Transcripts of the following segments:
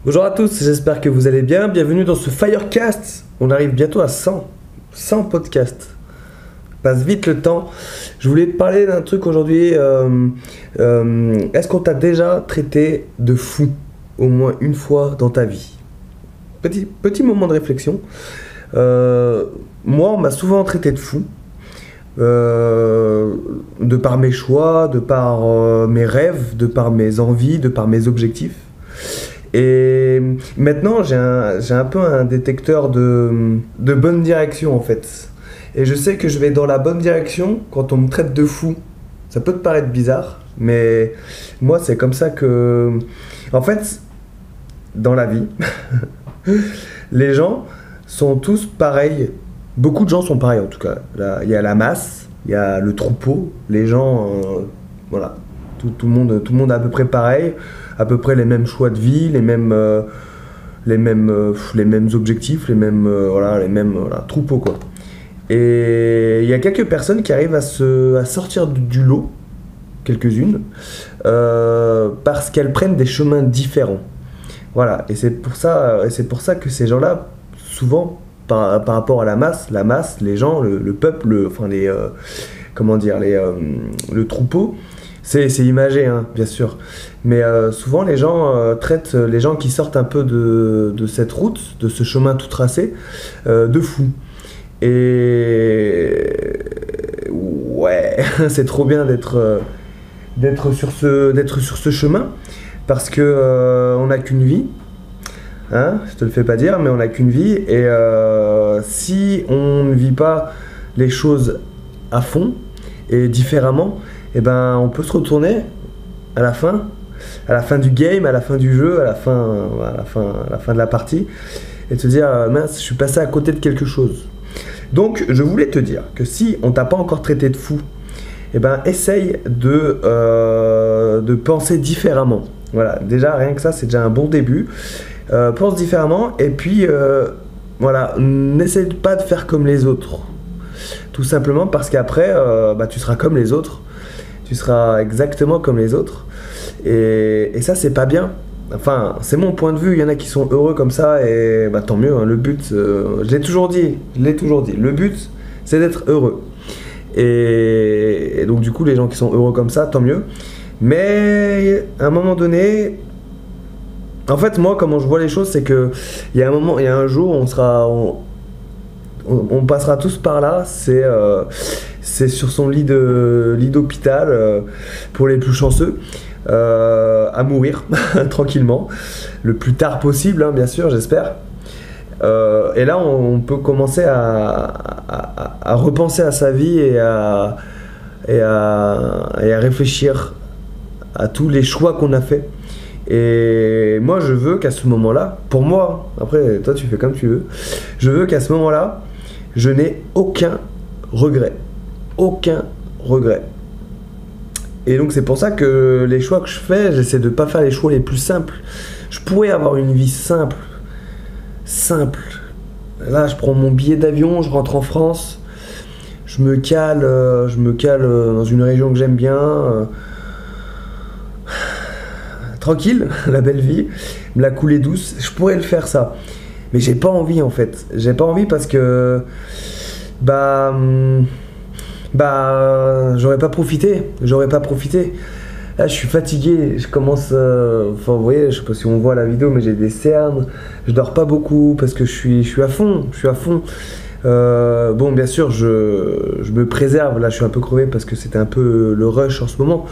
Bonjour à tous, j'espère que vous allez bien. Bienvenue dans ce Firecast. On arrive bientôt à 100 podcasts. Passe vite le temps. Je voulais te parler d'un truc aujourd'hui. Est-ce qu'on t'a déjà traité de fou au moins une fois dans ta vie? Petit moment de réflexion. Moi, on m'a souvent traité de fou. De par mes choix, de par mes rêves, de par mes envies, de par mes objectifs. Et maintenant, j'ai un peu un détecteur de bonne direction en fait. Et je sais que je vais dans la bonne direction quand on me traite de fou. Ça peut te paraître bizarre, mais moi, c'est comme ça que. En fait, dans la vie, les gens sont tous pareils. Beaucoup de gens sont pareils en tout cas. Là, il y a la masse, il y a le troupeau, les gens. Voilà. Tout le monde est à peu près pareil, à peu près les mêmes choix de vie, les mêmes objectifs, les mêmes troupeaux quoi. Et il y a quelques personnes qui arrivent à sortir du lot, quelques-unes, parce qu'elles prennent des chemins différents. Voilà, et c'est pour ça que ces gens-là, souvent, par rapport à la masse, les gens, le peuple, le troupeau. C'est imagé, hein, bien sûr. Mais souvent, les gens traitent les gens qui sortent un peu de cette route, de ce chemin tout tracé, de fous. Et ouais, c'est trop bien d'être sur ce chemin, parce que on n'a qu'une vie. Hein, je te le fais pas dire, mais on n'a qu'une vie. Et si on ne vit pas les choses à fond et différemment, et ben on peut se retourner à la fin du game, à la fin du jeu, à la fin de la partie, et te dire mince, je suis passé à côté de quelque chose. Donc je voulais te dire que si on t'a pas encore traité de fou, et ben essaye de penser différemment. Voilà, déjà rien que ça, c'est déjà un bon début. Pense différemment, et puis voilà, n'essaye pas de faire comme les autres. Tout simplement parce qu'après, tu seras comme les autres. Tu seras exactement comme les autres. Et ça, c'est pas bien. Enfin, c'est mon point de vue. Il y en a qui sont heureux comme ça, et tant mieux. Hein, le but, je l'ai toujours dit. Le but, c'est d'être heureux. Et donc, du coup, les gens qui sont heureux comme ça, tant mieux. Mais à un moment donné, en fait, moi, comment je vois les choses, c'est que il y a un jour, on passera tous par là. C'est sur son lit d'hôpital, pour les plus chanceux, à mourir tranquillement, le plus tard possible, hein, bien sûr, j'espère. Et là, on peut commencer à repenser à sa vie et à réfléchir à tous les choix qu'on a fait. Et moi, je veux qu'à ce moment-là, pour moi, après, toi, tu fais comme tu veux, je veux qu'à ce moment-là, je n'ai aucun regret. Aucun regret. Et donc, c'est pour ça que les choix que je fais, j'essaie de ne pas faire les choix les plus simples. Je pourrais avoir une vie simple. Là, je prends mon billet d'avion, je rentre en France, je me cale dans une région que j'aime bien. Tranquille, la belle vie, me la couler douce, je pourrais le faire ça. Mais j'ai pas envie en fait. J'ai pas envie parce que j'aurais pas profité. Là, je suis fatigué, je commence enfin, vous voyez, je sais pas si on voit la vidéo, mais j'ai des cernes, je dors pas beaucoup parce que je suis à fond. Bon, bien sûr, je me préserve. Là, je suis un peu crevé parce que c'était un peu le rush en ce moment,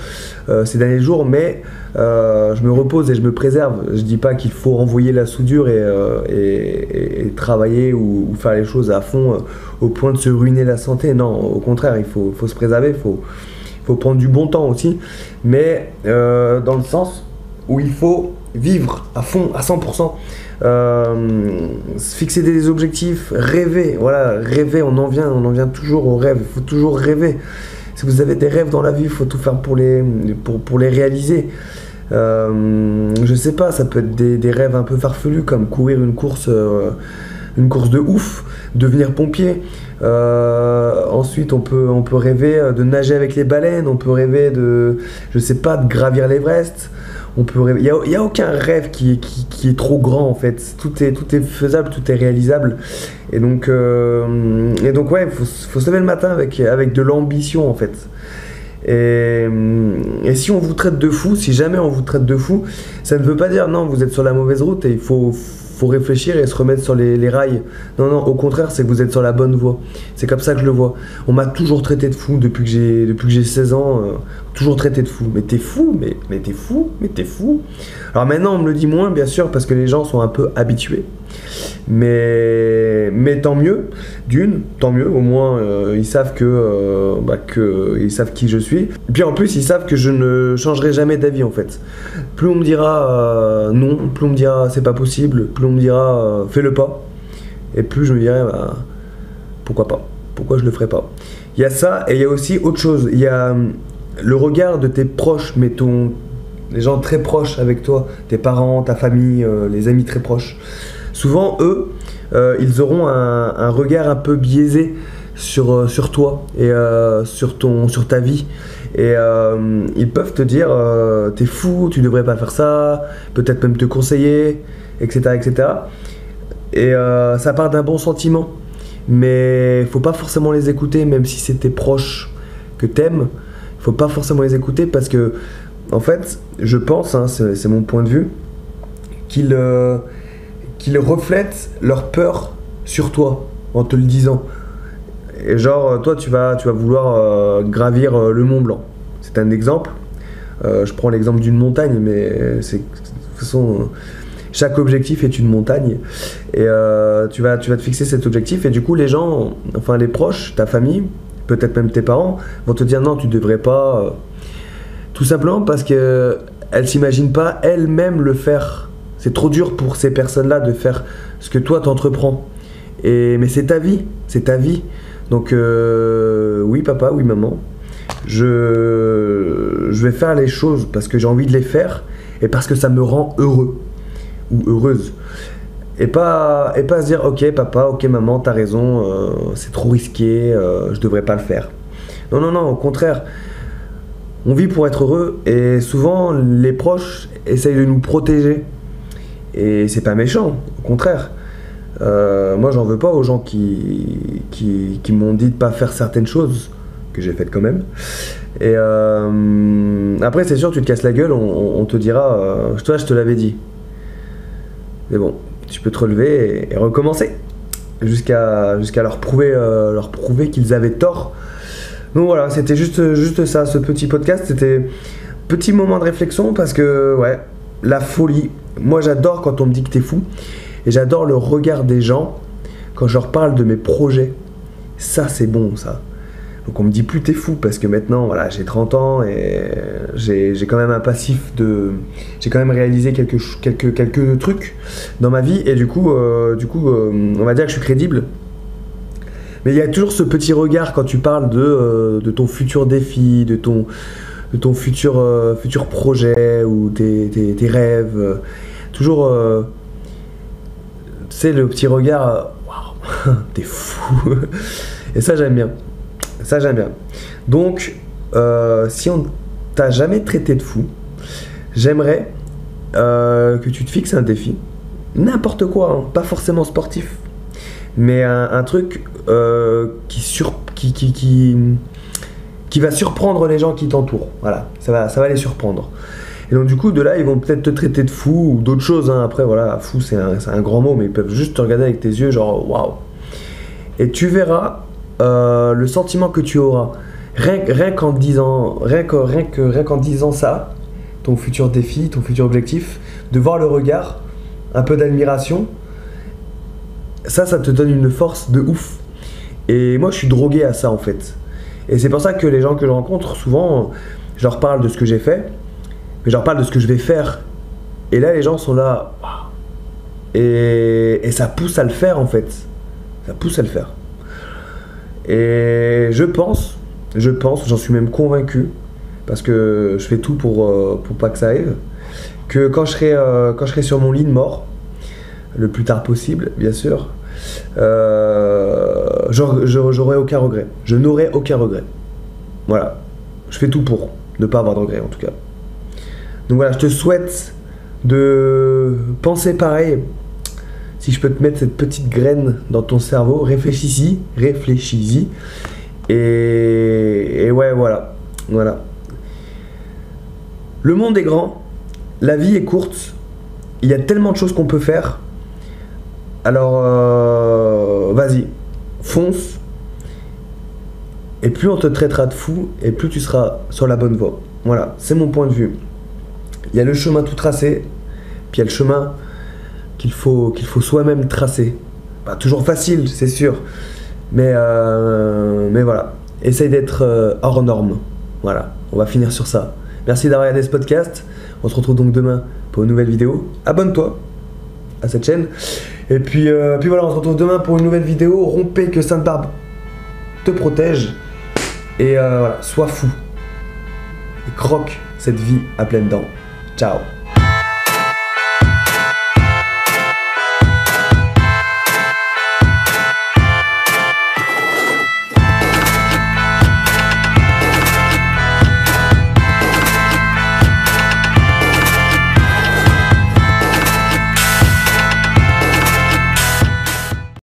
ces derniers jours, mais je me repose et je me préserve. Je dis pas qu'il faut renvoyer la soudure et travailler ou faire les choses à fond, au point de se ruiner la santé. Non, au contraire, il faut se préserver, il faut prendre du bon temps aussi, mais dans le sens où il faut vivre à fond, à 100%. Se fixer des objectifs, rêver, voilà, rêver, on en vient toujours au rêve, il faut toujours rêver. Si vous avez des rêves dans la vie, il faut tout faire pour les réaliser. Je sais pas, ça peut être des rêves un peu farfelus, comme courir une course de ouf, devenir pompier. Ensuite, on peut rêver de nager avec les baleines, on peut rêver de, je sais pas, de gravir l'Everest. Il y a aucun rêve qui est trop grand en fait. Tout est faisable, tout est réalisable. Et donc ouais, faut se lever le matin avec de l'ambition en fait. Et si on vous traite de fou, si jamais on vous traite de fou, ça ne veut pas dire non, vous êtes sur la mauvaise route et il faut réfléchir et se remettre sur les rails. Non, au contraire, c'est que vous êtes sur la bonne voie. C'est comme ça que je le vois. On m'a toujours traité de fou depuis que j'ai 16 ans. Toujours traité de fou. Mais t'es fou, mais t'es fou, mais t'es fou. Alors maintenant, on me le dit moins, bien sûr, parce que les gens sont un peu habitués. Mais tant mieux, tant mieux, au moins ils savent ils savent qui je suis. Et puis en plus, ils savent que je ne changerai jamais d'avis en fait. Plus on me dira non, plus on me dira c'est pas possible, plus on me dira fais-le pas. Et plus je me dirai pourquoi pas, pourquoi je le ferai pas. Il y a ça et il y a aussi autre chose. Il y a le regard de tes proches, les gens très proches avec toi, tes parents, ta famille, les amis très proches. Souvent, eux, ils auront un regard un peu biaisé sur toi et sur ta vie. Et ils peuvent te dire t'es fou, tu devrais pas faire ça, peut-être même te conseiller, etc. etc. Et ça part d'un bon sentiment. Mais faut pas forcément les écouter, même si c'est tes proches que t'aimes. Faut pas forcément les écouter parce que, en fait, je pense, hein, c'est mon point de vue, qu'ils reflètent leur peur sur toi en te le disant. Et genre, toi, tu vas vouloir gravir le Mont Blanc. C'est un exemple. Je prends l'exemple d'une montagne, mais de toute façon, chaque objectif est une montagne. Et tu vas te fixer cet objectif. Et du coup, les gens, enfin les proches, ta famille, peut-être même tes parents, vont te dire non, tu devrais pas. Tout simplement parce qu'elles ne s'imaginent pas elles-mêmes le faire. C'est trop dur pour ces personnes-là de faire ce que toi t'entreprends. Mais c'est ta vie, c'est ta vie. Donc oui papa, oui maman, je vais faire les choses parce que j'ai envie de les faire et parce que ça me rend heureux ou heureuse. Et pas se dire ok papa, ok maman, t'as raison, c'est trop risqué, je devrais pas le faire. Non, au contraire. On vit pour être heureux et souvent les proches essayent de nous protéger. Et c'est pas méchant, au contraire. Moi j'en veux pas aux gens qui m'ont dit de pas faire certaines choses que j'ai faites quand même. Et après c'est sûr tu te casses la gueule, on te dira toi je te l'avais dit. Mais bon, tu peux te relever et recommencer jusqu'à leur prouver qu'ils avaient tort. Donc voilà, c'était juste ça, ce petit podcast, c'était petit moment de réflexion parce que ouais, la folie. Moi j'adore quand on me dit que t'es fou et j'adore le regard des gens quand je leur parle de mes projets. Ça c'est bon ça. Donc on me dit plus t'es fou parce que maintenant voilà, j'ai 30 ans et j'ai quand même un passif de... J'ai quand même réalisé quelques trucs dans ma vie et du coup on va dire que je suis crédible. Mais il y a toujours ce petit regard quand tu parles de ton futur défi, de ton futur projet ou tes rêves. Toujours, tu sais, le petit regard, waouh, t'es fou. Et ça, j'aime bien. Ça, j'aime bien. Donc, si on t'a jamais traité de fou, j'aimerais que tu te fixes un défi. N'importe quoi, hein, pas forcément sportif. Mais un truc qui va surprendre les gens qui t'entourent. Voilà, ça va les surprendre. Et donc du coup, de là, ils vont peut-être te traiter de fou ou d'autres choses. Hein. Après, voilà, fou, c'est un grand mot, mais ils peuvent juste te regarder avec tes yeux, genre waouh. Et tu verras le sentiment que tu auras. Rien qu'en disant ça, ton futur défi, ton futur objectif, de voir le regard, un peu d'admiration. Ça te donne une force de ouf. Et moi, je suis drogué à ça, en fait. Et c'est pour ça que les gens que je rencontre, souvent, je leur parle de ce que j'ai fait, mais je leur parle de ce que je vais faire. Et là, les gens sont là. Et ça pousse à le faire, en fait. Ça pousse à le faire. Et je pense, j'en suis même convaincu, parce que je fais tout pour pas que ça arrive, que quand je serai sur mon lit de mort, le plus tard possible, bien sûr, j'aurai aucun regret. Je n'aurai aucun regret. Voilà. Je fais tout pour ne pas avoir de regret, en tout cas. Donc voilà, je te souhaite de penser pareil. Si je peux te mettre cette petite graine dans ton cerveau, réfléchis-y. Et ouais, voilà. Le monde est grand, la vie est courte, il y a tellement de choses qu'on peut faire. Alors, vas-y, fonce. Et plus on te traitera de fou, et plus tu seras sur la bonne voie. Voilà, c'est mon point de vue. Il y a le chemin tout tracé, puis il y a le chemin qu'il faut soi-même tracer. Pas toujours facile, c'est sûr, mais voilà. Essaye d'être hors norme. Voilà, on va finir sur ça. Merci d'avoir regardé ce podcast. On se retrouve donc demain pour une nouvelle vidéo. Abonne-toi à cette chaîne. Et puis voilà, on se retrouve demain pour une nouvelle vidéo. Rompez, que Sainte-Barbe te protège. Et voilà, sois fou. Et croque cette vie à pleines dents. Ciao.